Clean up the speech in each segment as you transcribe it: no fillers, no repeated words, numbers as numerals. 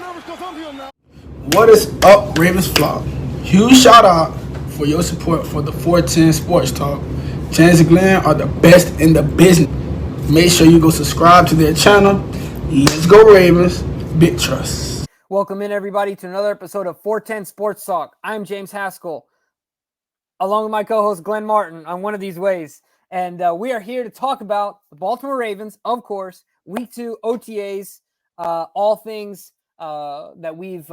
What is up, Ravens Flock? Huge shout out for your support for the 410 Sports Talk. James and Glenn are the best in the business. Make sure you go subscribe to their channel. Let's go Ravens. Big trust. Welcome in, everybody, to another episode of 410 Sports Talk. I'm James Haskell, along with my co-host Glenn Martin on one of these ways. And we are here to talk about the Baltimore Ravens, of course, Week 2 OTAs, all things that we've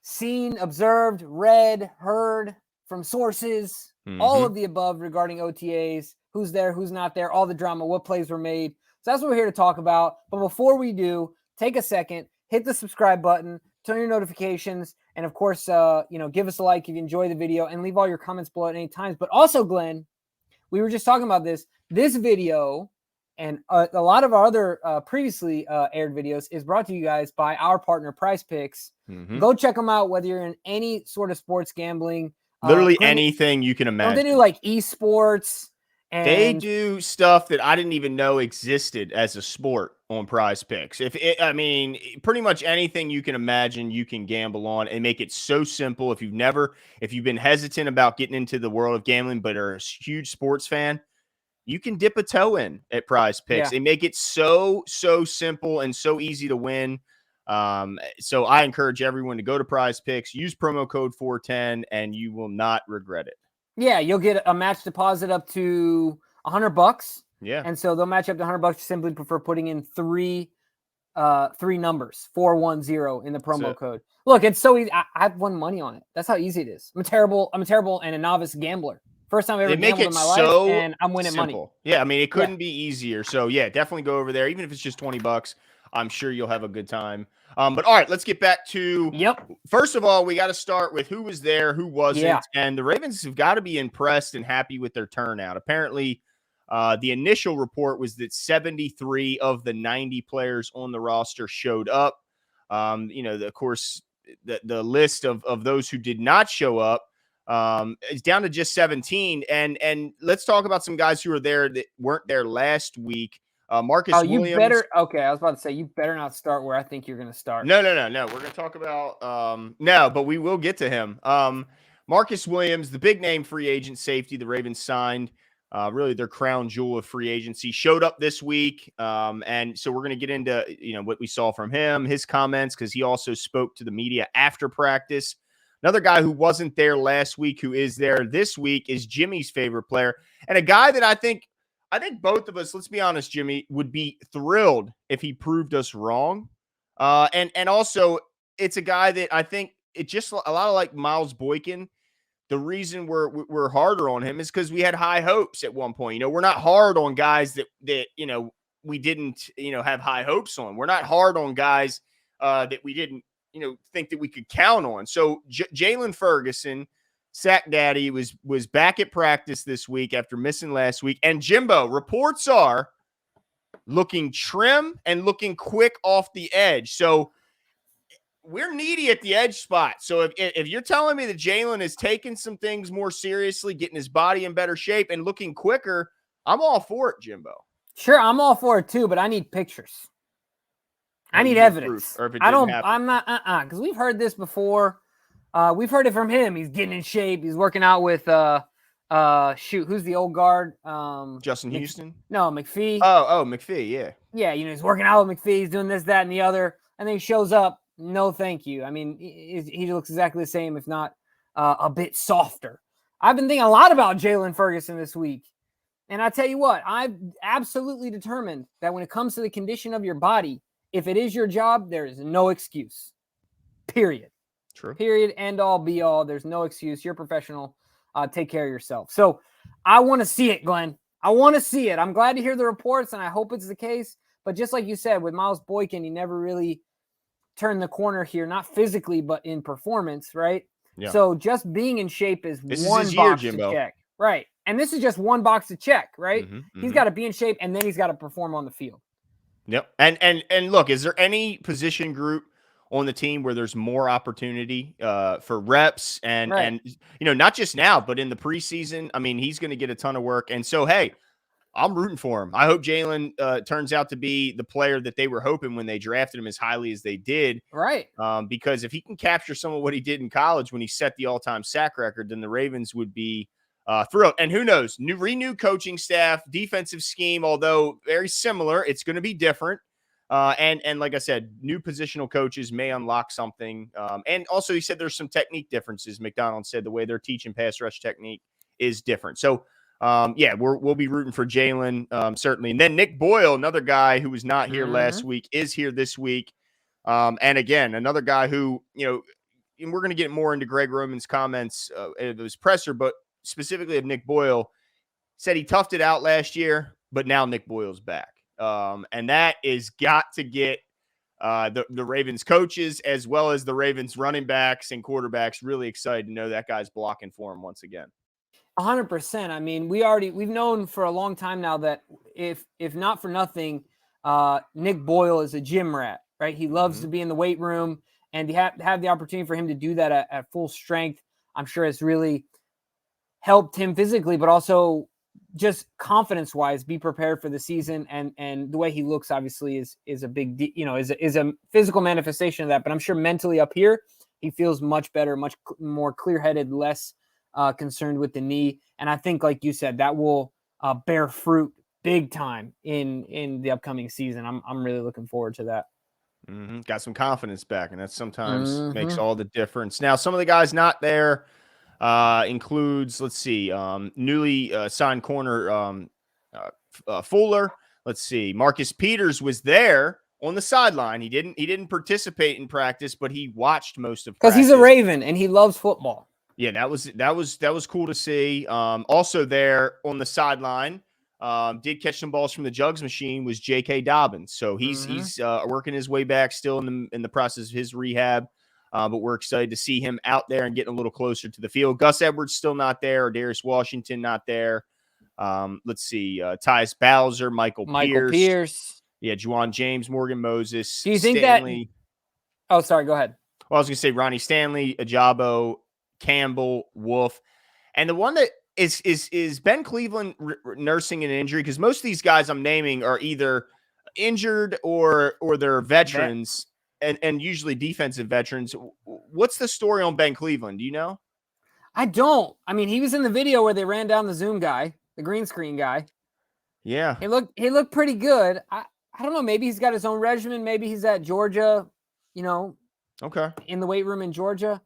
seen, observed, read, heard from sources, all of the above regarding OTAs, who's there, who's not there, all the drama, what plays were made. So that's what we're here to talk about. But before we do, take a second, hit the subscribe button, turn your notifications, and of course, give us a like if you enjoy the video, and leave all your comments below at any times. But also, Glenn, we were just talking about this video and a lot of our other previously aired videos is brought to you guys by our partner, Prize Picks. Go check them out, whether you're in any sort of sports gambling. Literally anything you can imagine. They do like esports. And they do stuff that I didn't even know existed as a sport on Prize Picks. Pretty much anything you can imagine, you can gamble on and make it so simple. If you've been hesitant about getting into the world of gambling, but are a huge sports fan, you can dip a toe in at Prize Picks. They make it so simple and so easy to win. So I encourage everyone to go to Prize Picks, use promo code 410, and you will not regret it. Yeah, you'll get a match deposit up to $100. Yeah. And so they'll match up to $100. Simply prefer putting in three numbers, 410 in the promo code. Look, it's so easy. I've won money on it. That's how easy it is. I'm terrible and a novice gambler. First time I ever gambled in my life, and I'm winning money. Yeah, it couldn't be easier. So yeah, definitely go over there. Even if it's just $20, I'm sure you'll have a good time. But all right, let's get back to. First of all, we got to start with who was there, who wasn't, and the Ravens have got to be impressed and happy with their turnout. Apparently, the initial report was that 73 of the 90 players on the roster showed up. Of course, the list of those who did not show up is down to just 17. And let's talk about some guys who are there that weren't there last week. Marcus Williams. I was about to say, you better not start where I think you're going to start. No. We're going to talk about, but we will get to him. Marcus Williams, the big name free agent safety the Ravens signed, really their crown jewel of free agency, showed up this week. And so we're going to get into, what we saw from him, his comments, because he also spoke to the media after practice. Another guy who wasn't there last week, who is there this week, is Jimmy's favorite player, and a guy that I think both of us, let's be honest, Jimmy, would be thrilled if he proved us wrong. And also, it's a guy that I think it just a lot of like Miles Boykin. The reason we're harder on him is because we had high hopes at one point. We're not hard on guys that we didn't have high hopes on. We're not hard on guys that we didn't think that we could count on. So Jalen Ferguson, Sack Daddy, was back at practice this week after missing last week. And Jimbo, reports are looking trim and looking quick off the edge. So we're needy at the edge spot. So if you're telling me that Jalen is taking some things more seriously, getting his body in better shape and looking quicker, I'm all for it, Jimbo. Sure, I'm all for it too, but I need pictures. I need evidence. I'm not, because we've heard this before. We've heard it from him. He's getting in shape. He's working out with, who's the old guard? Justin Houston? No, McPhee. Oh, McPhee, yeah. Yeah, he's working out with McPhee. He's doing this, that, and the other. And then he shows up. No, thank you. He looks exactly the same, if not a bit softer. I've been thinking a lot about Jalen Ferguson this week. And I tell you what, I'm absolutely determined that when it comes to the condition of your body, if it is your job, there is no excuse. Period. True. Period. End all, be all. There's no excuse. You're a professional. Take care of yourself. So I want to see it, Glenn. I want to see it. I'm glad to hear the reports, and I hope it's the case. But just like you said, with Miles Boykin, he never really turned the corner here, not physically, but in performance, right? Yeah. So just being in shape is this one is his box year, to Jimbo. check. Right. And this is just one box to check, right? Mm-hmm. He's got to be in shape, and then he's got to perform on the field. Yep. And look, is there any position group on the team where there's more opportunity for reps and not just now, but in the preseason? He's going to get a ton of work. And so, hey, I'm rooting for him. I hope Jalyn turns out to be the player that they were hoping when they drafted him as highly as they did. Right. Because if he can capture some of what he did in college when he set the all-time sack record, then the Ravens would be thrilled. And who knows, renewed coaching staff, defensive scheme, although very similar, it's going to be different. And like I said, new positional coaches may unlock something. And also, he said there's some technique differences. McDonald said the way they're teaching pass rush technique is different. So, we'll be rooting for Jalyn, certainly. And then Nick Boyle, another guy who was not here last week, is here this week. And again, another guy who, and we're going to get more into Greg Roman's comments of his presser, but specifically of Nick Boyle, said he toughed it out last year, but now Nick Boyle's back. And that is got to get the Ravens coaches as well as the Ravens running backs and quarterbacks really excited to know that guy's blocking for him once again. 100%. I mean, we've known for a long time now that if not for nothing, Nick Boyle is a gym rat, right? He loves to be in the weight room, and to have the opportunity for him to do that at full strength, I'm sure has really helped him physically, but also just confidence wise, be prepared for the season. And the way he looks obviously is a big, is a physical manifestation of that, but I'm sure mentally up here, he feels much better, much more clear-headed, less concerned with the knee. And I think, like you said, that will bear fruit big time in the upcoming season. I'm really looking forward to that. Got some confidence back, and that sometimes makes all the difference. Now, some of the guys not there includes, let's see, newly signed corner Fuller. Let's see, Marcus Peters was there on the sideline. He didn't participate in practice, but he watched most of practice. Because he's a Raven and he loves football. Yeah, that was cool to see. Also there on the sideline, did catch some balls from the jugs machine, was J.K. Dobbins. So he's working his way back, still in the process of his rehab. But we're excited to see him out there and getting a little closer to the field. Gus Edwards still not there, or Darius Washington not there. Let's see, Tyus Bowser, Michael Pierce. Yeah, Juwan James, Morgan Moses. Do you think Stanley. Oh, sorry, go ahead. Well, I was going to say Ronnie Stanley, Ajabo, Campbell, Wolf. And the one that is Ben Cleveland nursing an injury, because most of these guys I'm naming are either injured or they're veterans and usually defensive veterans. What's the story on Ben Cleveland? Do you know? I don't. I mean, he was in the video where they ran down the Zoom guy, the green screen guy. Yeah. He looked pretty good. I don't know. Maybe he's got his own regimen. Maybe he's at Georgia, okay, in the weight room in Georgia.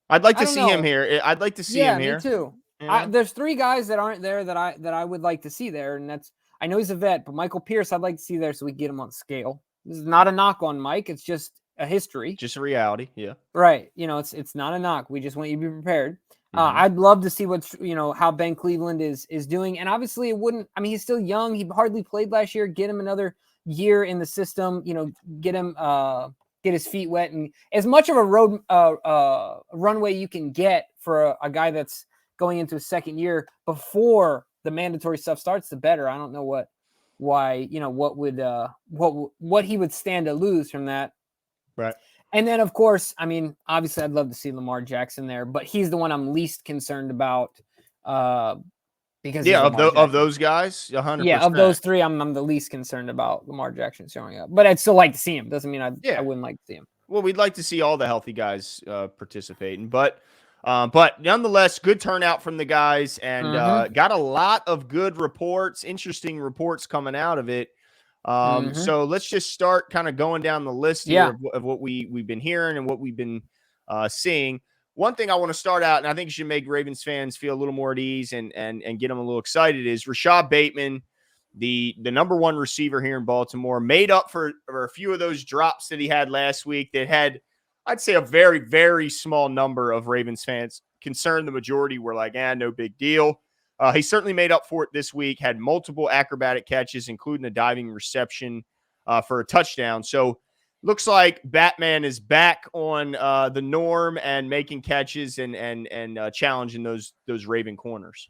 I'd like to see him here. I'd like to see him here. Yeah, me too. Yeah. There's 3 guys that aren't there that I would like to see there, and I know he's a vet, but Michael Pierce I'd like to see there so we can get him on scale. This is not a knock on Mike. It's just a history. Just a reality. Yeah. Right. It's not a knock. We just want you to be prepared. I'd love to see how Ben Cleveland is doing. And obviously he's still young. He hardly played last year. Get him another year in the system, get him, get his feet wet, and as much of a runway you can get for a guy that's going into his second year before the mandatory stuff starts, the better. I don't know what he would stand to lose from that. Right. And then, of course, I mean, obviously, I'd love to see Lamar Jackson there, but he's the one I'm least concerned about because of those guys, 100%. Yeah, of those 3, I'm the least concerned about Lamar Jackson showing up. But I'd still like to see him. Doesn't mean I wouldn't like to see him. Well, we'd like to see all the healthy guys participating, but nonetheless, good turnout from the guys, and got a lot of good reports, interesting reports coming out of it. So let's just start kind of going down the list here of what we've been hearing and what we've been seeing. One thing I want to start out, and I think it should make Ravens fans feel a little more at ease and get them a little excited, is Rashod Bateman, the number 1 receiver here in Baltimore, made up for a few of those drops that he had last week that had, I'd say, a very, very small number of Ravens fans concerned. The majority were like, no big deal. He certainly made up for it this week, had multiple acrobatic catches, including a diving reception for a touchdown. So looks like Batman is back on the norm and making catches and challenging those Raven corners.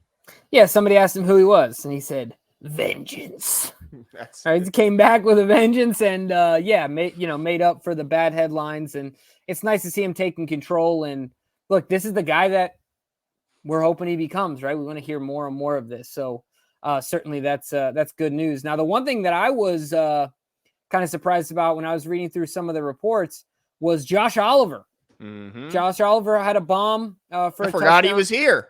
Yeah, somebody asked him who he was, and he said, vengeance. He came back with a vengeance and made up for the bad headlines. And it's nice to see him taking control. And look, this is the guy that we're hoping he becomes, right? We want to hear more and more of this. So certainly that's good news. Now, the one thing that I was kind of surprised about when I was reading through some of the reports was Josh Oliver. Mm-hmm. Josh Oliver had a bomb for I a forgot touchdown. he was here.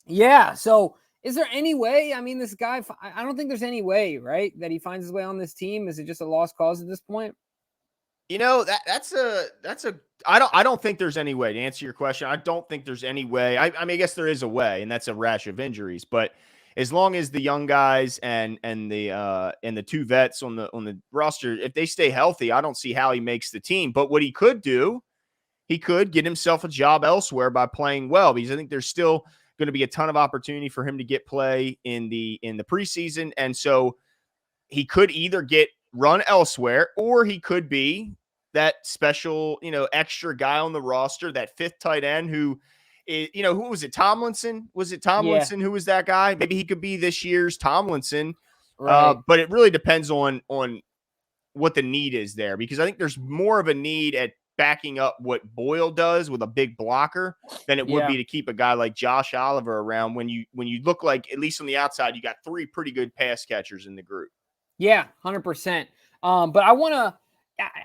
Yeah. So is there any way? I mean, this guy, I don't think there's any way, right, that he finds his way on this team. Is it just a lost cause at this point? That's a I don't think there's any way to answer your question. I don't think there's any way. I mean, I guess there is a way, and that's a rash of injuries. But as long as the young guys and the two vets on the roster, if they stay healthy, I don't see how he makes the team. But what he could do, he could get himself a job elsewhere by playing well, because I think there's still going to be a ton of opportunity for him to get play in the preseason. And so he could either get run elsewhere, or he could be that special, extra guy on the roster, that fifth tight end who is, who was it? Tomlinson? Was it Tomlinson? Yeah. Who was that guy? Maybe he could be this year's Tomlinson. Right. But it really depends on what the need is there, because I think there's more of a need at backing up what Boyle does with a big blocker than it would be to keep a guy like Josh Oliver around when you look like, at least on the outside, you got three pretty good pass catchers in the group. Yeah, 100%. But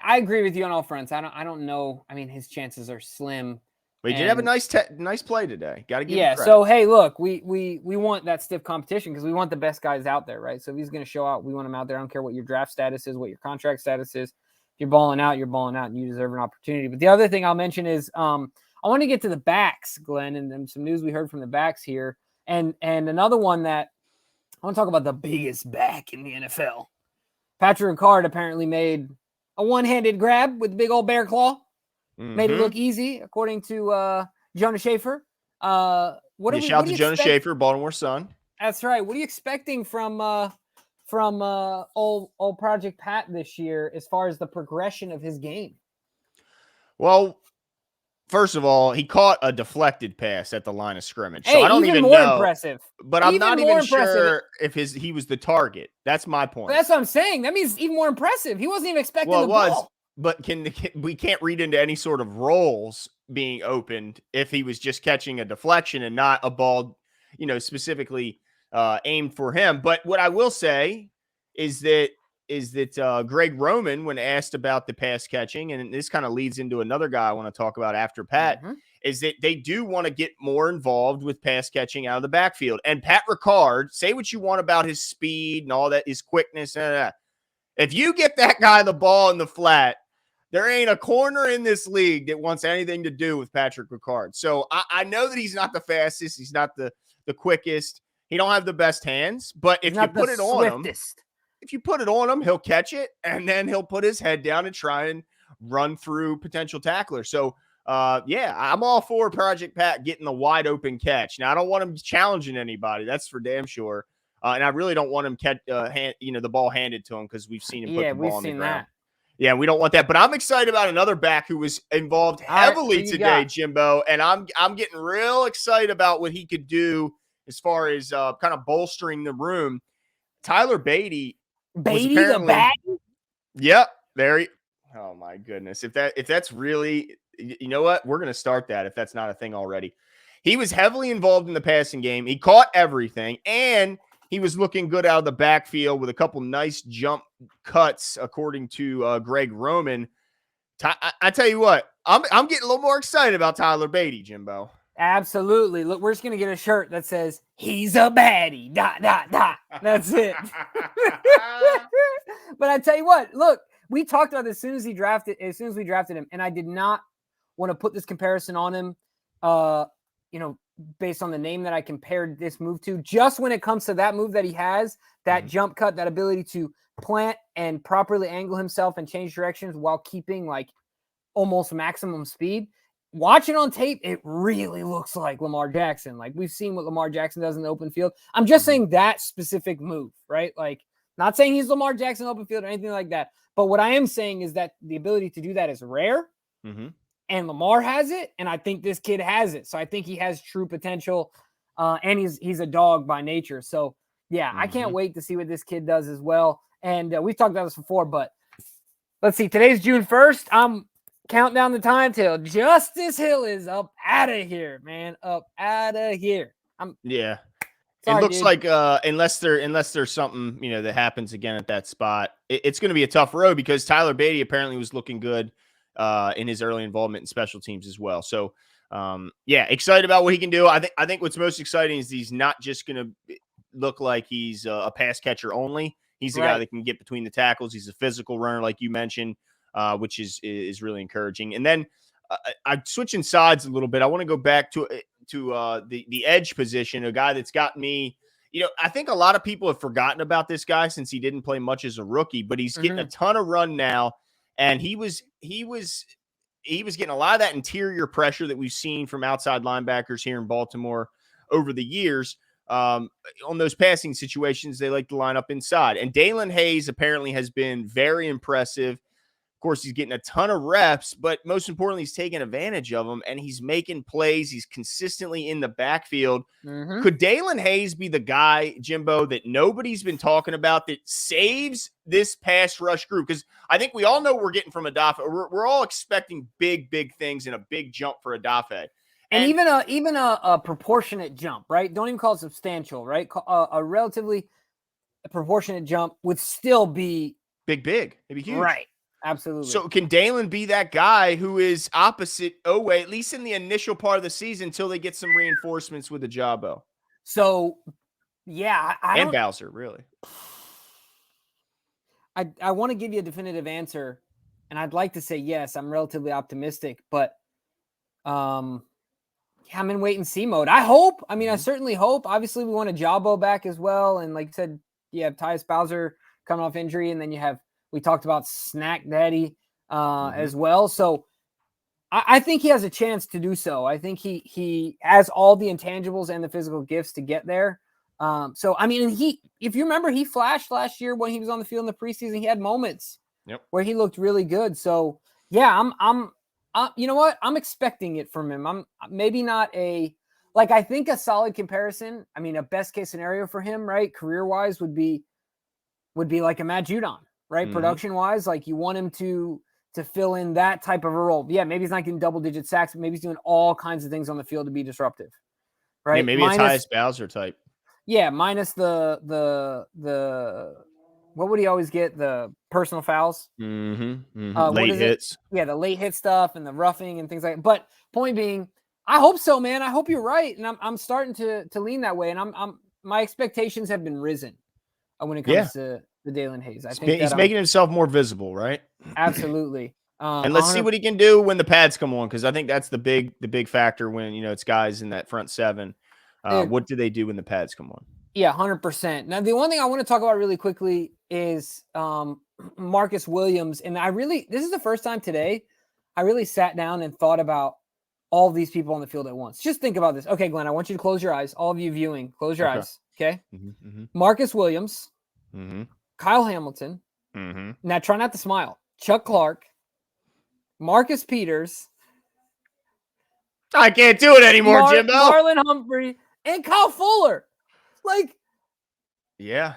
I agree with you on all fronts. I don't know. I mean, his chances are slim. But he did have a nice play today. Got to give him credit. So hey, look, we want that stiff competition because we want the best guys out there, right? So if he's going to show out, we want him out there. I don't care what your draft status is, what your contract status is. If you're balling out, and you deserve an opportunity. But the other thing I'll mention is I want to get to the backs, Glenn, and some news we heard from the backs here, and another one that I want to talk about, the biggest back in the NFL. Patrick Ricard apparently made a one-handed grab with the big old bear claw. Mm-hmm. Made it look easy, according to Jonas Schaefer. Shout out to Jonas Schaefer, Baltimore Sun. That's right. What are you expecting from old Project Pat this year as far as the progression of his game? Well, first of all, he caught a deflected pass at the line of scrimmage. So hey, I don't even even more know. Impressive. But I'm not even sure if he was the target. That's my point. But that's what I'm saying. That means even more impressive. He wasn't even expecting the ball. But we can't read into any sort of roles being opened if he was just catching a deflection and not a ball, specifically aimed for him. But what I will say is that Greg Roman, when asked about the pass catching, and this kind of leads into another guy I want to talk about after Pat, is that they do want to get more involved with pass catching out of the backfield. And Pat Ricard, say what you want about his speed and all that, his quickness, if you get that guy the ball in the flat, there ain't a corner in this league that wants anything to do with Patrick Ricard. So I know that he's not the fastest. He's not the quickest. He don't have the best hands. But if you put it on him, he'll catch it, and then he'll put his head down and try and run through potential tacklers. So, I'm all for Project Pat getting the wide open catch. Now, I don't want him challenging anybody. That's for damn sure. And I really don't want him the ball handed to him, because we've seen him put the ball on the ground. That. Yeah, we don't want that. But I'm excited about another back who was involved heavily today, Jimbo. And I'm getting real excited about what he could do as far as kind of bolstering the room. Tyler Badie the Badie? Yep. Oh my goodness. If that's really, you know what? We're going to start that if that's not a thing already. He was heavily involved in the passing game. He caught everything, and he was looking good out of the backfield with a couple nice jump cuts, according to Greg Roman. I tell you what, I'm getting a little more excited about Tyler Badie, Jimbo. Absolutely. Look, we're just going to get a shirt that says, "He's a baddie." ... That's it. But I tell you what, look, we talked about this as soon as we drafted him, and I did not want to put this comparison on him, based on the name that I compared this move to. Just when it comes to that move that he has, that jump cut, that ability to plant and properly angle himself and change directions while keeping like almost maximum speed. Watching on tape, it really looks like Lamar Jackson. Like, we've seen what Lamar Jackson does in the open field. I'm just saying that specific move, right? Like, not saying he's Lamar Jackson open field or anything like that. But what I am saying is that the ability to do that is rare. And Lamar has it, and I think this kid has it. So I think he has true potential, and he's a dog by nature. So, yeah, I can't wait to see what this kid does as well. And we've talked about this before, but let's see. Today's June 1st. I'm counting down the time till Justice Hill is up out of here, man. Up out of here. Sorry, it looks dude. like unless there's something that happens again at that spot, it's going to be a tough road because Tyler Badie apparently was looking good in his early involvement in special teams as well. So excited about what he can do. I think what's most exciting is he's not just going to look like he's a pass catcher only. He's a guy that can get between the tackles. He's a physical runner, like you mentioned, which is really encouraging. And then I'm switching sides a little bit. I want to go back to the edge position, a guy that's got me. I think a lot of people have forgotten about this guy since he didn't play much as a rookie, but he's getting a ton of run now, and he was getting a lot of that interior pressure that we've seen from outside linebackers here in Baltimore over the years. On those passing situations, they like to line up inside. And Dalen Hayes apparently has been very impressive. Of course, he's getting a ton of reps, but most importantly, he's taking advantage of them, and he's making plays. He's consistently in the backfield. Could Dalen Hayes be the guy, Jimbo, that nobody's been talking about that saves this pass rush group? Because I think we all know we're getting from Adafe. We're all expecting big things and a big jump for Adafe. And even a proportionate jump, right? Don't even call it substantial, right? A relatively proportionate jump would still be big. It'd be huge. Right. Absolutely. So can Dalen be that guy who is opposite Owe, at least in the initial part of the season, until they get some reinforcements with Ajabo? So, yeah. And Bowser, really. I want to give you a definitive answer, and I'd like to say yes. I'm relatively optimistic, but I'm in wait and see mode. I hope. I mean, I certainly hope. Obviously, we want Ajabo back as well, and like you said, you have Tyus Bowser coming off injury, and then you have. We talked about Snack Daddy as well. So I think he has a chance to do so. I think he has all the intangibles and the physical gifts to get there. So, I mean, if you remember, he flashed last year when he was on the field in the preseason. He had moments where he looked really good. So, yeah, I'm you know what? I'm expecting it from him. I'm maybe not I think a solid comparison. I mean, a best case scenario for him, right? Career-wise would be like a Matt Judon. Right. Production wise, like you want him to fill in that type of a role. Yeah. Maybe he's not getting double-digit sacks, but maybe he's doing all kinds of things on the field to be disruptive. Right. Yeah, maybe it's Tyus Bowser type. Yeah. Minus the what would he always get? The personal fouls. Late hits. Yeah. The late hit stuff and the roughing and things like that. But point being, I hope so, man. I hope you're right. And I'm starting to lean that way. And my expectations have been risen when it comes to the Dalen Hayes. I think he's making himself more visible, right? Absolutely. And let's see what he can do when the pads come on, because I think that's the big factor when it's guys in that front seven. What do they do when the pads come on? Yeah, 100%. Now, the one thing I want to talk about really quickly is Marcus Williams, and this is the first time today I really sat down and thought about all these people on the field at once. Just think about this. Okay, Glenn, I want you to close your eyes. All of you viewing, close your eyes. Okay. Marcus Williams. Kyle Hamilton. Now try not to smile. Chuck Clark. Marcus Peters. I can't do it anymore, Jimbo. Marlon Humphrey and Kyle Fuller. Yeah.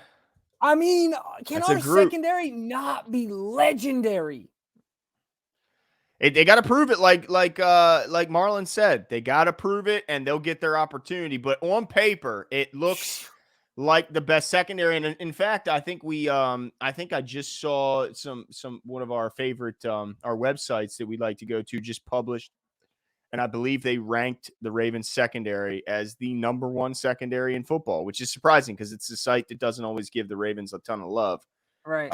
I mean, can our secondary not be legendary? They got to prove it, like Marlon said. They got to prove it, and they'll get their opportunity. But on paper, it looks like the best secondary. And in fact, I think I just saw one of our favorite our websites that we like to go to just published, and I believe they ranked the Ravens secondary as the number one secondary in football, which is surprising because it's a site that doesn't always give the Ravens a ton of love. Right.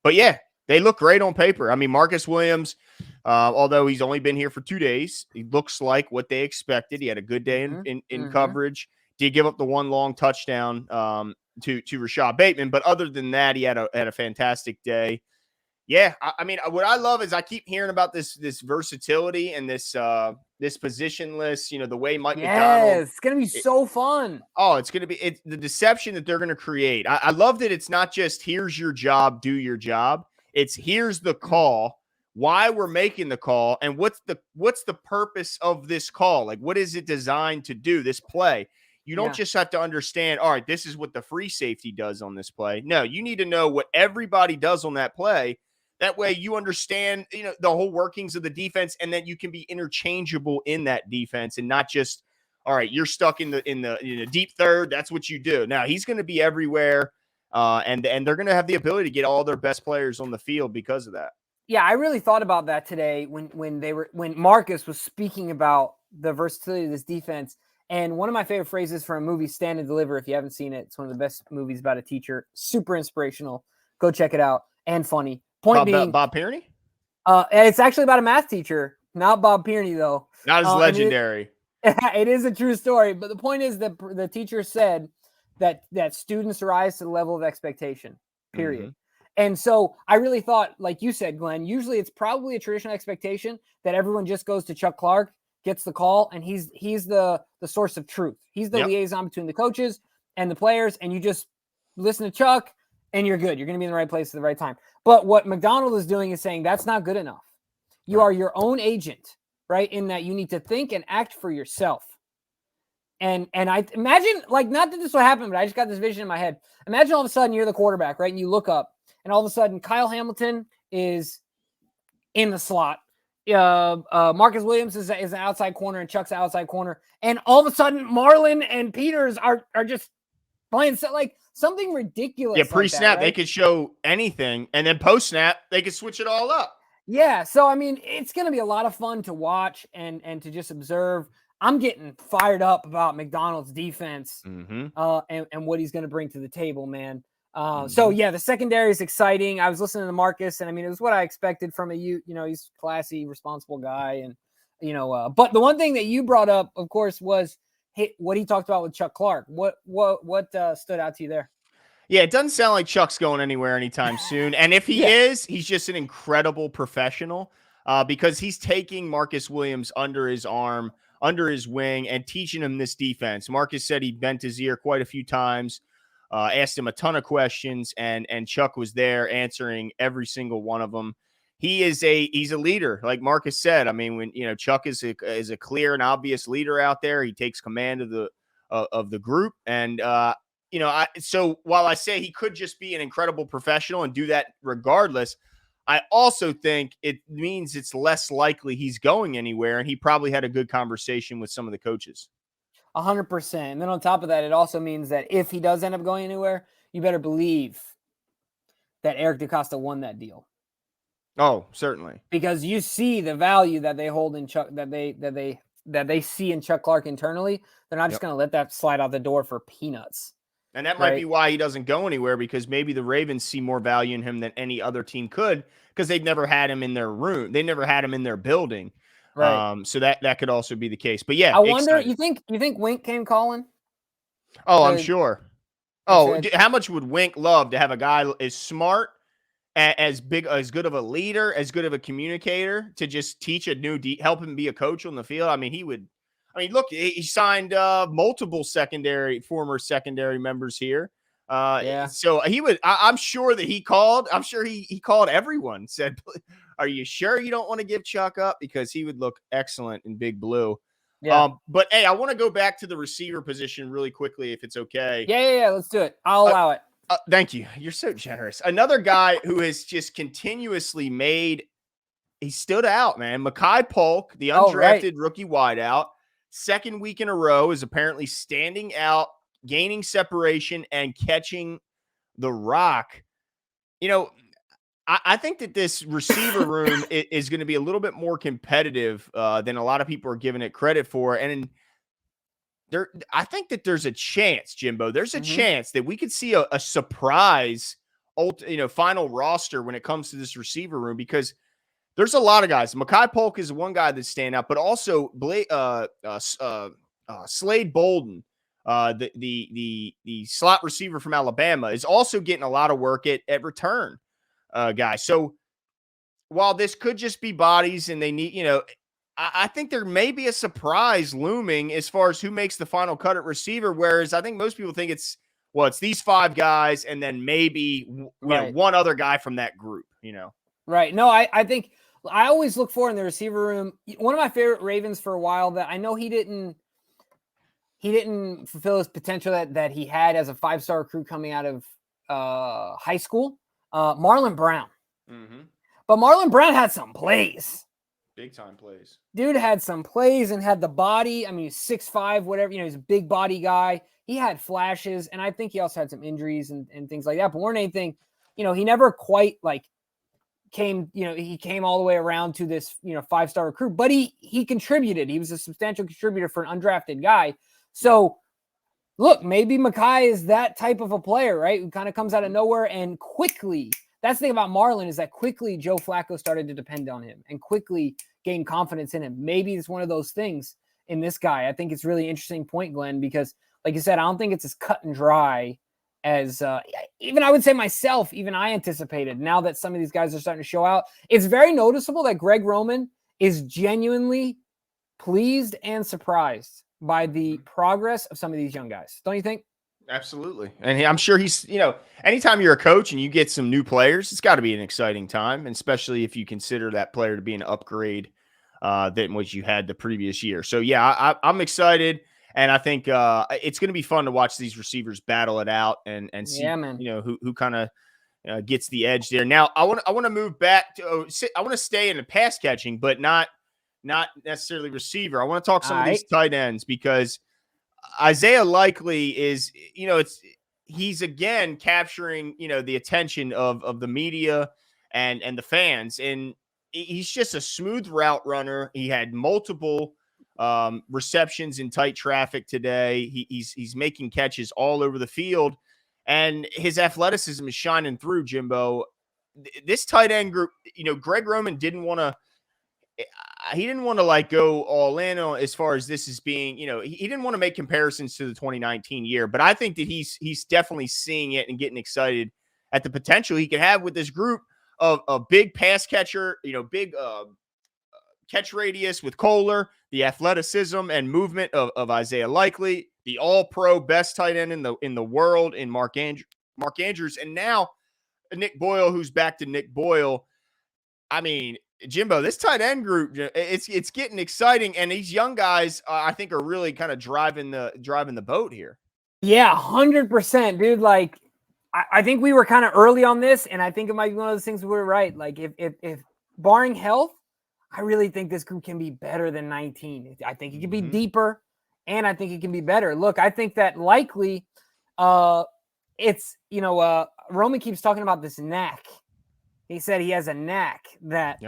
But yeah, they look great on paper. I mean, Marcus Williams, although he's only been here for 2 days, he looks like what they expected. He had a good day in coverage. Did give up the one long touchdown to Rashod Bateman, but other than that, he had a fantastic day. Yeah, I mean, what I love is I keep hearing about this versatility and this positionless. The way Mike McDonald. It's gonna be so fun. Oh, it's gonna be the deception that they're gonna create. I love that it's not just here's your job, do your job. It's here's the call, why we're making the call, and what's the purpose of this call? Like, what is it designed to do? This play. You don't just have to understand, all right, this is what the free safety does on this play. No, you need to know what everybody does on that play. That way you understand, the whole workings of the defense, and then you can be interchangeable in that defense and not just, all right, you're stuck in the deep third. That's what you do. Now he's going to be everywhere, and they're going to have the ability to get all their best players on the field because of that. Yeah, I really thought about that today when Marcus was speaking about the versatility of this defense. And one of my favorite phrases from a movie, Stand and Deliver, if you haven't seen it, it's one of the best movies about a teacher. Super inspirational. Go check it out. And funny. Point being, Bob Pierney? It's actually about a math teacher, not Bob Pierney, though. Not as legendary. It is a true story. But the point is that the teacher said that students rise to the level of expectation, period. Mm-hmm. And so I really thought, like you said, Glenn, usually it's probably a traditional expectation that everyone just goes to Chuck Clark, gets the call, and he's the source of truth. He's the liaison between the coaches and the players, and you just listen to Chuck, and you're good. You're going to be in the right place at the right time. But what McDonald is doing is saying that's not good enough. You are your own agent, right, in that you need to think and act for yourself. And I imagine, like, not that this will happen, but I just got this vision in my head. Imagine all of a sudden you're the quarterback, right, and you look up, and all of a sudden Kyle Hamilton is in the slot. Marcus Williams is an outside corner, and Chuck's an outside corner. And all of a sudden Marlon and Peters are just playing like something ridiculous. Yeah, pre-snap, like that, right? They could show anything. And then post-snap, they could switch it all up. Yeah, so, I mean, it's going to be a lot of fun to watch and to just observe. I'm getting fired up about McDonald's defense and what he's going to bring to the table, man. So, yeah, the secondary is exciting. I was listening to Marcus, and, I mean, it was what I expected from he's a classy, responsible guy. And, but the one thing that you brought up, of course, was what he talked about with Chuck Clark. What stood out to you there? Yeah, it doesn't sound like Chuck's going anywhere anytime soon. And if he is, he's just an incredible professional because he's taking Marcus Williams under his arm, under his wing, and teaching him this defense. Marcus said he bent his ear quite a few times, asked him a ton of questions, and Chuck was there answering every single one of them. He's a leader, like Marcus said. I mean, when Chuck is a clear and obvious leader out there, he takes command of the group, and so while I say he could just be an incredible professional and do that regardless, I also think it means it's less likely he's going anywhere, and he probably had a good conversation with some of the coaches. 100%. And then on top of that, it also means that if he does end up going anywhere, you better believe that Eric DeCosta won that deal. Oh, certainly. Because you see the value that they hold in Chuck, that they see in Chuck Clark internally. They're not just going to let that slide out the door for peanuts. And that might be why he doesn't go anywhere, because maybe the Ravens see more value in him than any other team could, because they've never had him in their room. They never had him in their building. Right. So that could also be the case. But yeah, I wonder, you think Wink came calling? Oh, I'm sure. Oh, how much would Wink love to have a guy as smart, as good of a leader, as good of a communicator to just teach help him be a coach on the field? I mean, he would. I mean, look, he signed multiple former secondary members here. So he would. I'm sure that he called. I'm sure he called everyone. Said, "Are you sure you don't want to give Chuck up?" Because he would look excellent in Big Blue. Yeah. But hey, I want to go back to the receiver position really quickly, if it's okay. Yeah. Let's do it. I'll allow it. Thank you. You're so generous. Another guy who has just continuously he stood out, man. Mekhi Polk, the undrafted rookie wideout, second week in a row, is apparently standing out, gaining separation, and catching the rock. I think that this receiver room is going to be a little bit more competitive than a lot of people are giving it credit for. And I think that there's a chance, Jimbo. There's a chance that we could see a surprise, final roster when it comes to this receiver room, because there's a lot of guys. Mekhi Polk is one guy that's standing out, but also Slade Bolden, the slot receiver from Alabama, is also getting a lot of work at return, guys. So while this could just be bodies, and they need, I think there may be a surprise looming as far as who makes the final cut at receiver. Whereas I think most people think it's these five guys and then maybe one other guy from that group. Right. No, I think I always look for in the receiver room. One of my favorite Ravens for a while that I know he didn't fulfill his potential that he had as a 5-star recruit coming out of high school. Marlon Brown. Mm-hmm. But Marlon Brown had some plays. Big time plays. Dude had some plays and had the body. I mean, he's 6'5", whatever, he's a big body guy. He had flashes, and I think he also had some injuries and things like that. But more than anything, he never quite came, he came all the way around to this, 5-star recruit, but he contributed. He was a substantial contributor for an undrafted guy. So look, maybe Mekhi is that type of a player, right? Who kind of comes out of nowhere and quickly. That's the thing about Marlon is that quickly Joe Flacco started to depend on him and quickly gained confidence in him. Maybe it's one of those things in this guy. I think it's really interesting point, Glenn, because like you said, I don't think it's as cut and dry as even I would say myself, even I anticipated. Now that some of these guys are starting to show out, it's very noticeable that Greg Roman is genuinely pleased and surprised by the progress of some of these young guys. Don't you think? Absolutely. And I'm sure he's, anytime you're a coach and you get some new players, it's got to be an exciting time, and especially if you consider that player to be an upgrade than what you had the previous year. So, yeah, I'm excited, and I think it's going to be fun to watch these receivers battle it out and see, who kind of gets the edge there. Now, I want to move back to I want to stay in the pass catching, but not necessarily receiver. I want to talk some of these tight ends because Isaiah Likely is, he's again capturing, the attention of the media and the fans. And he's just a smooth route runner. He had multiple receptions in tight traffic today. He's making catches all over the field, and his athleticism is shining through, Jimbo. This tight end group, Greg Roman didn't want to go all in on as far as this is being, he didn't want to make comparisons to the 2019 year, but I think that he's definitely seeing it and getting excited at the potential he could have with this group of a big pass catcher, big catch radius with Kohler, the athleticism and movement of Isaiah Likely, the all-pro best tight end in the world in Mark Andrews, and now Nick Boyle, who's back to Nick Boyle. I mean, Jimbo, this tight end group, it's getting exciting, and these young guys, I think, are really kind of driving the boat here. Yeah, 100%, dude. Like, I think we were kind of early on this, and I think it might be one of those things where we're right. Like, if barring health, I really think this group can be better than 19. I think it can be deeper, and I think it can be better. Look, I think that likely, it's Roman keeps talking about this knack. He said he has a knack that he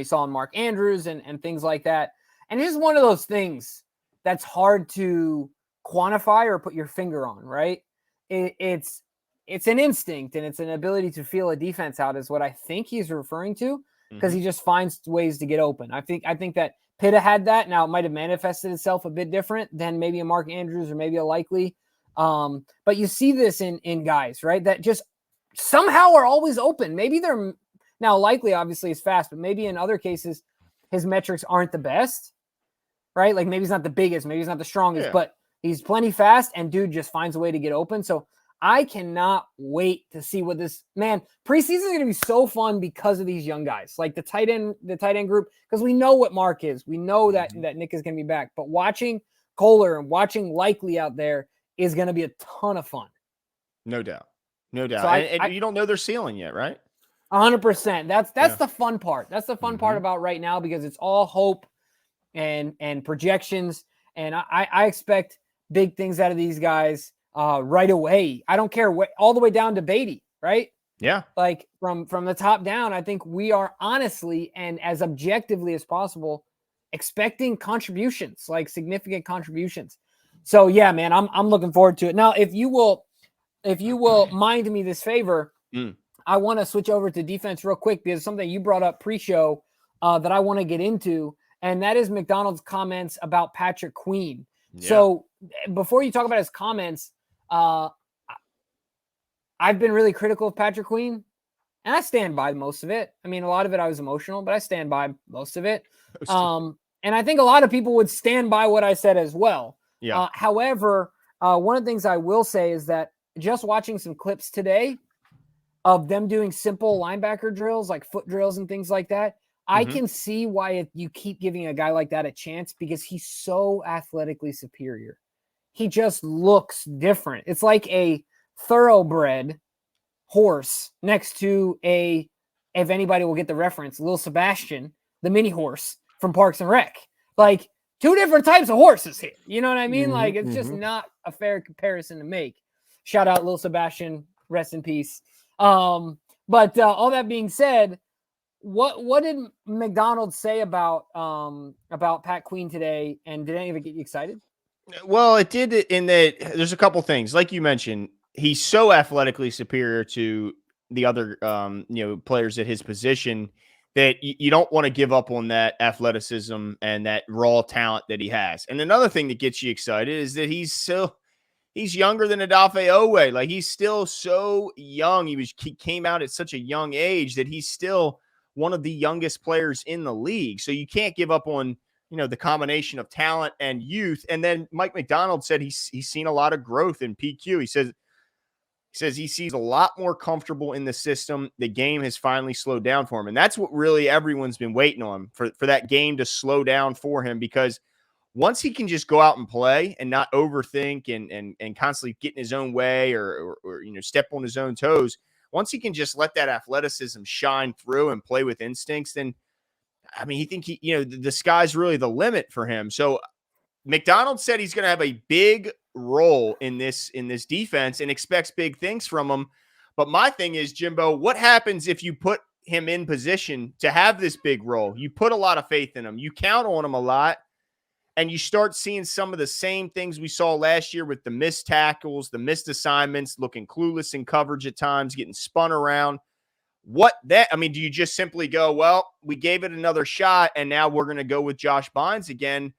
saw in Mark Andrews and things like that. And it's just one of those things that's hard to quantify or put your finger on, right? It's an instinct, and it's an ability to feel a defense out is what I think he's referring to, because he just finds ways to get open. I think that Pitta had that. Now it might have manifested itself a bit different than maybe a Mark Andrews or maybe a Likely. But you see this in guys, right? That just somehow are always open. Maybe they're now Likely obviously is fast, but maybe in other cases his metrics aren't the best, right? Like maybe he's not the biggest, maybe he's not the strongest, but he's plenty fast, and dude just finds a way to get open. So I cannot wait to see what this preseason is going to be so fun because of these young guys, like the tight end group, because we know what Mark is. We know that Nick is going to be back, but watching Kohler and watching Likely out there is going to be a ton of fun. No doubt. No doubt. So and you don't know their ceiling yet, right? 100%. That's the fun part. That's the fun part about right now, because it's all hope and projections. And I expect big things out of these guys right away. I don't care all the way down to Badie, right? Yeah. Like from the top down, I think we are honestly and as objectively as possible expecting contributions, like significant contributions. So yeah, man, I'm looking forward to it. Now, if you will mind me this favor, I want to switch over to defense real quick, because something you brought up pre-show that I want to get into, and that is McDonald's comments about Patrick Queen. Yeah. So before you talk about his comments, I've been really critical of Patrick Queen, and I stand by most of it. I mean, a lot of it I was emotional, but I stand by most of it. And I think a lot of people would stand by what I said as well. Yeah. However, one of the things I will say is that just watching some clips today of them doing simple linebacker drills, like foot drills and things like that, I can see why you keep giving a guy like that a chance, because he's so athletically superior. He just looks different. It's like a thoroughbred horse next to a if anybody will get the reference, Lil Sebastian, the mini horse from Parks and Rec. Like, two different types of horses here. You know what I mean? Like, it's just not a fair comparison to make. Shout out Lil Sebastian, rest in peace. But all that being said, what did McDonald say about Pat Queen today? And did any of it get you excited? Well, it did in that there's a couple things. Like you mentioned, he's so athletically superior to the other players at his position that you don't want to give up on that athleticism and that raw talent that he has. And another thing that gets you excited is that he's younger than Odafe Owe. Like, he's still so young. He came out at such a young age that he's still one of the youngest players in the league. So you can't give up on, the combination of talent and youth. And then Mike McDonald said he's seen a lot of growth in PQ. He says he sees a lot more comfortable in the system. The game has finally slowed down for him. And that's what really everyone's been waiting on, for that game to slow down for him, because once he can just go out and play and not overthink and constantly get in his own way or step on his own toes, once he can just let that athleticism shine through and play with instincts, then he think the sky's really the limit for him. So McDonald said he's going to have a big role in this defense and expects big things from him. But my thing is, Jimbo, what happens if you put him in position to have this big role? You put a lot of faith in him. You count on him a lot. And you start seeing some of the same things we saw last year with the missed tackles, the missed assignments, looking clueless in coverage at times, getting spun around. Do you just simply go, well, we gave it another shot, and now we're going to go with Josh Bynes again?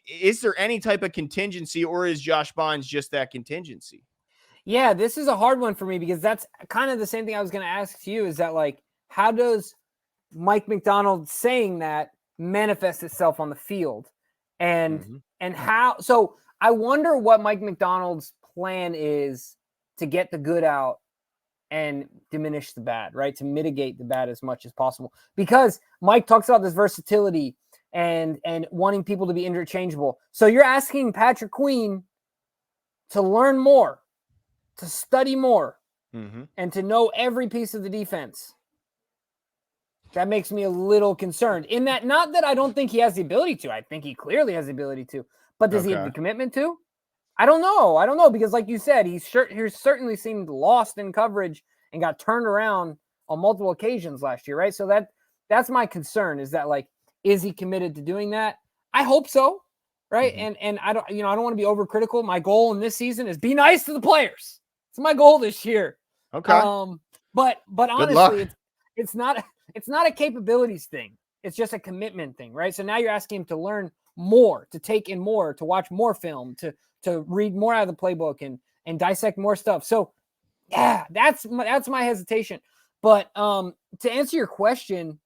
Is there any type of contingency, or is Josh Bynes just that contingency? Yeah, this is a hard one for me, because that's kind of the same thing I was going to ask to you, is that, like, how does Mike McDonald saying that manifest itself on the field? And how, so I wonder what Mike McDonald's plan is to get the good out and diminish the bad, right? To mitigate the bad as much as possible. Because Mike talks about this versatility and wanting people to be interchangeable. So you're asking Patrick Queen to learn more, to study more, and to know every piece of the defense. That makes me a little concerned, in that, not that I don't think he has the ability to. I think he clearly has the ability to. But does he have the commitment to? I don't know. Because like you said, he certainly seemed lost in coverage and got turned around on multiple occasions last year, right? So that's my concern, is that, like, is he committed to doing that? I hope so, right? And I don't want to be overcritical. My goal in this season is be nice to the players. It's my goal this year. Okay. But honestly, it's not a capabilities thing. It's just a commitment thing, right? So now you're asking him to learn more, to take in more, to watch more film, to read more out of the playbook and dissect more stuff. So yeah, that's my hesitation. But to answer your question,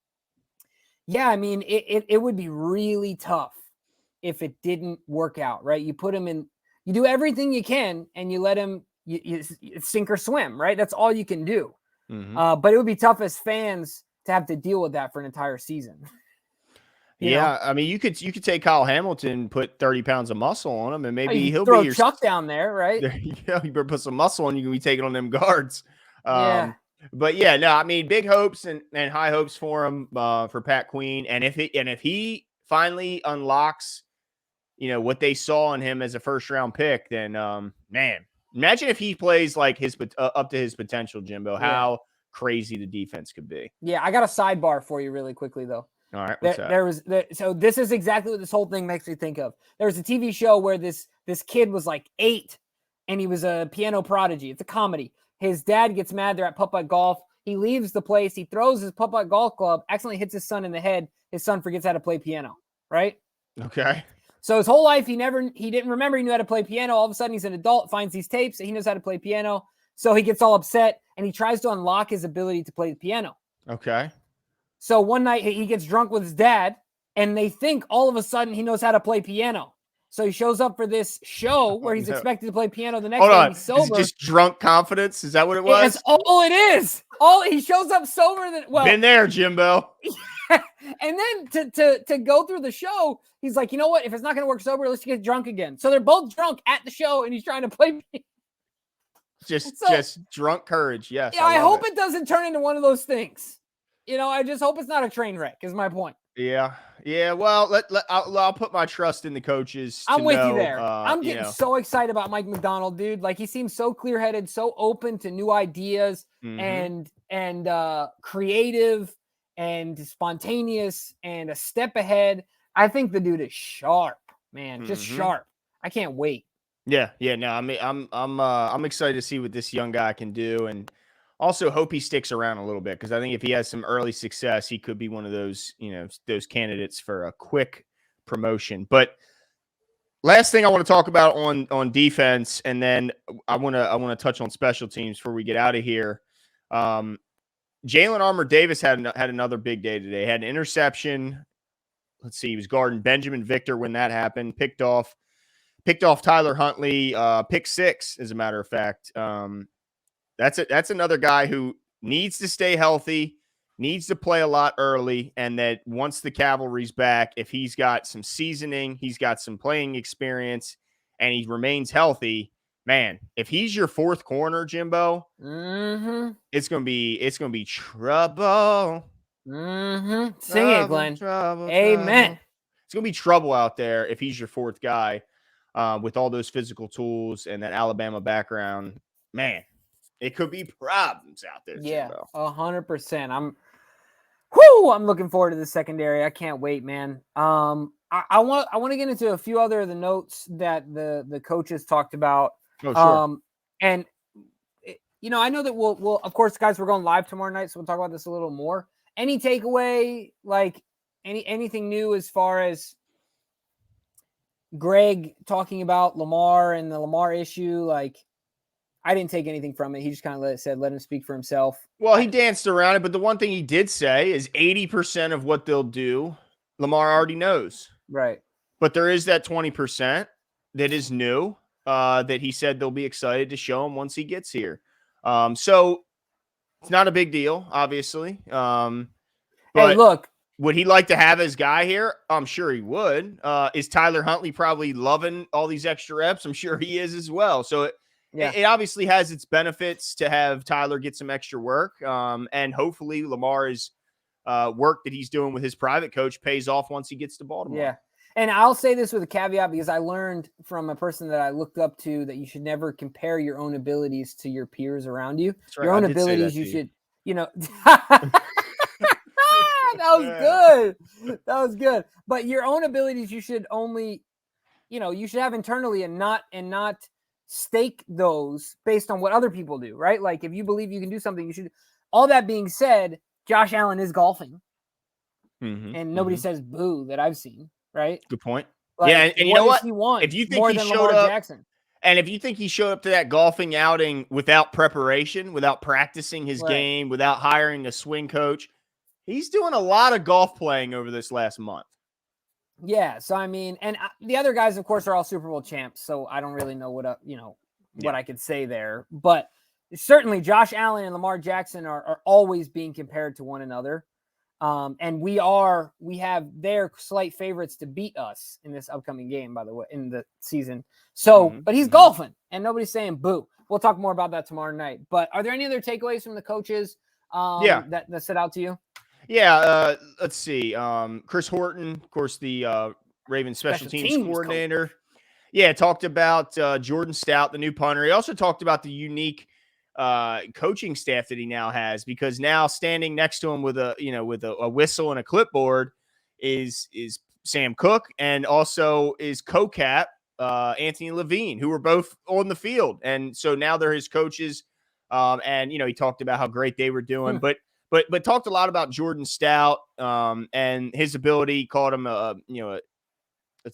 yeah, it would be really tough if it didn't work out, right? You put him in, you do everything you can, and you let him you sink or swim, right? That's all you can do. But it would be tough as fans to have to deal with that for an entire season. You know? You could take Kyle Hamilton, put 30 pounds of muscle on him, and maybe he'll throw be your Chuck down there, right? You better put some muscle on. You can be taking on them guards. But yeah, big hopes and high hopes for him, for Pat Queen. And if he finally unlocks, what they saw in him as a first round pick, then man, imagine if he plays like up to his potential, Jimbo. How crazy the defense could be. Yeah, I got a sidebar for you really quickly, though. All right, what's that? So this is exactly what this whole thing makes me think of. There was a TV show where this kid was like 8, and he was a piano prodigy. It's a comedy. His dad gets mad. They're at putt-putt golf. He leaves the place. He throws his putt-putt golf club, accidentally hits his son in the head. His son forgets how to play piano, right? Okay. So his whole life, he didn't remember he knew how to play piano. All of a sudden, he's an adult, finds these tapes, and he knows how to play piano. So he gets all upset, and he tries to unlock his ability to play the piano. Okay. So one night, he gets drunk with his dad, and they think all of a sudden he knows how to play piano. So he shows up for this show where he's expected to play piano the next day. And he's sober. Is it just drunk confidence? Is that what it was? That's all it is. He shows up sober. Been there, Jimbo. And then to go through the show, he's like, you know what? If it's not going to work sober, let's get drunk again. So they're both drunk at the show, and he's trying to play. Just drunk courage. Yes. Yeah, I hope it doesn't turn into one of those things. I just hope it's not a train wreck is my point. Yeah. Well, I'll put my trust in the coaches. I'm with you there. I'm getting so excited about Mike Macdonald, dude. Like, he seems so clear-headed, so open to new ideas and creative and spontaneous and a step ahead. I think the dude is sharp, man. Just sharp. I can't wait. Yeah. No, I mean, I'm excited to see what this young guy can do, and also hope he sticks around a little bit, because I think if he has some early success, he could be one of those, those candidates for a quick promotion. But last thing I want to talk about on defense, and then I want to touch on special teams before we get out of here. Jalyn Armour-Davis had another big day today. Had an interception. Let's see, he was guarding Benjamin Victor when that happened. Picked off Tyler Huntley. Pick 6, as a matter of fact. That's another guy who needs to stay healthy, needs to play a lot early, and that once the cavalry's back, if he's got some seasoning, he's got some playing experience, and he remains healthy, man, if he's your 4th corner, Jimbo, it's gonna be trouble. Sing it, Glenn. Amen. It's gonna be trouble out there if he's your 4th guy, with all those physical tools and that Alabama background, man. It could be problems out there. Yeah, Jimbo. 100%. I'm looking forward to the secondary. I can't wait, man. I want to get into a few other of the notes that the coaches talked about. Oh, sure. And I know that we'll of course, guys, we're going live tomorrow night, so we'll talk about this a little more. Any takeaway, like anything new as far as Greg talking about Lamar and the Lamar issue? Like, I didn't take anything from it. He just kind of let him speak for himself. Well, he danced around it, but the one thing he did say is 80% of what they'll do, Lamar already knows. Right. But there is that 20% that is new, that he said they'll be excited to show him once he gets here. So it's not a big deal, obviously. But hey, look. Would he like to have his guy here? I'm sure he would. Is Tyler Huntley probably loving all these extra reps? I'm sure he is as well. So it obviously has its benefits to have Tyler get some extra work. And hopefully Lamar's work that he's doing with his private coach pays off once he gets to Baltimore. Yeah. And I'll say this with a caveat, because I learned from a person that I looked up to that you should never compare your own abilities to your peers around you. That's right. Your own abilities, you should, that was good. That was good. But your own abilities, you should only, you should have internally and not stake those based on what other people do, right? Like, if you believe you can do something, you should. All that being said, Josh Allen is golfing, and nobody says boo that I've seen, right? Good point. Like, yeah, and you know what? He won if you think more he than showed Lamar up, Jackson, and if you think he showed up to that golfing outing without preparation, without practicing his game, without hiring a swing coach, he's doing a lot of golf playing over this last month. Yeah, so I mean, and the other guys, of course, are all Super Bowl champs, so I don't really know what I could say there. But certainly Josh Allen and Lamar Jackson are always being compared to one another. And they're slight favorites to beat us in this upcoming game, by the way, in the season. So, but he's golfing, and nobody's saying boo. We'll talk more about that tomorrow night. But are there any other takeaways from the coaches that stood out to you? Yeah, let's see. Chris Horton, of course, the Ravens special teams coordinator. Coach. Yeah, talked about Jordan Stout, the new punter. He also talked about the unique coaching staff that he now has, because now standing next to him with a whistle and a clipboard is Sam Cook, and also is co-cap Anthony Levine, who were both on the field, and so now they're his coaches. And he talked about how great they were doing, but talked a lot about Jordan Stout and his ability. He called him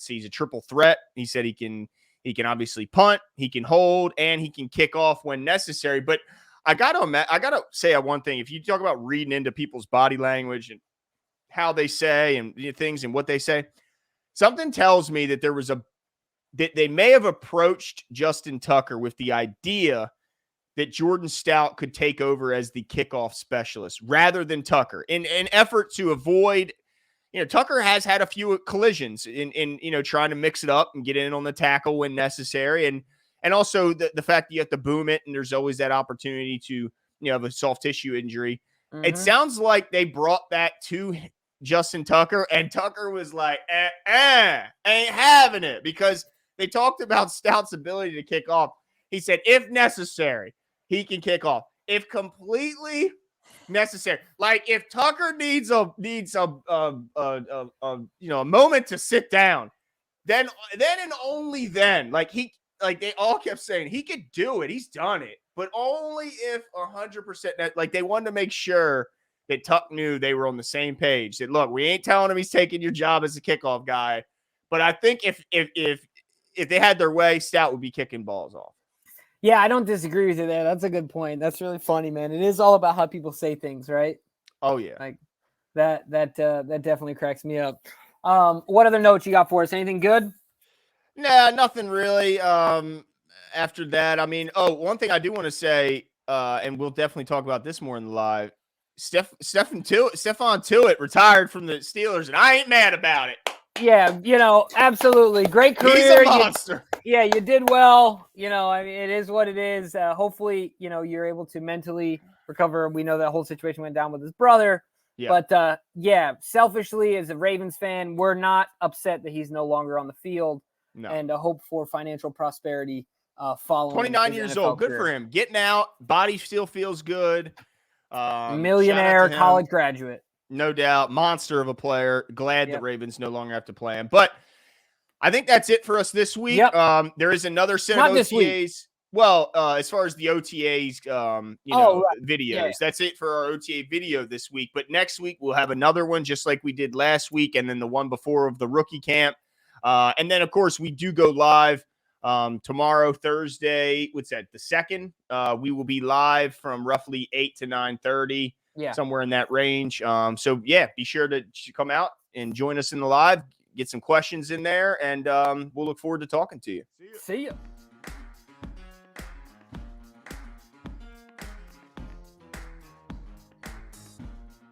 he's a triple threat. He said he can obviously punt, he can hold, and he can kick off when necessary. But I gotta say one thing. If you talk about reading into people's body language and how they say and things and what they say, something tells me that that they may have approached Justin Tucker with the idea that Jordan Stout could take over as the kickoff specialist rather than Tucker in an effort to avoid, Tucker has had a few collisions in trying to mix it up and get in on the tackle when necessary. And also the fact that you have to boom it, and there's always that opportunity to, have a soft tissue injury. It sounds like they brought that to Justin Tucker, and Tucker was like, ain't having it, because they talked about Stout's ability to kick off. He said, if necessary, he can kick off. If completely necessary, like if Tucker needs a moment to sit down, then and only then, like they all kept saying he could do it. He's done it, but only if 100%. Like they wanted to make sure that Tuck knew they were on the same page. That look, we ain't telling him he's taking your job as a kickoff guy, but I think if they had their way, Stout would be kicking balls off. Yeah, I don't disagree with you there. That's a good point. That's really funny, man. It is all about how people say things, right? Oh yeah, like that definitely cracks me up. What other notes you got for us? Anything good? Nah, nothing really. After that, I mean, one thing I do want to say, and we'll definitely talk about this more in the live. Stephon Tuitt retired from the Steelers, and I ain't mad about it. Yeah, absolutely. Great career. He's a monster. You did well. I mean, it is what it is. Hopefully, you're able to mentally recover. We know that whole situation went down with his brother. Yeah. But, selfishly, as a Ravens fan, we're not upset that he's no longer on the field. No. And hope for financial prosperity following. 29 years old. Good for him. Getting out. Body still feels good. Millionaire college graduate. No doubt. Monster of a player. Glad the Ravens no longer have to play him. But I think that's it for us this week. Yep. There is another set of OTAs. Well, as far as the OTAs, videos, that's it for our OTA video this week. But next week, we'll have another one just like we did last week, and then the one before of the rookie camp. And then, of course, we do go live tomorrow, Thursday. What's that? The 2nd. We will be live from roughly 8 to 9:30. Yeah, somewhere in that range. So be sure to come out and join us in the live, get some questions in there, and we'll look forward to talking to you. See ya.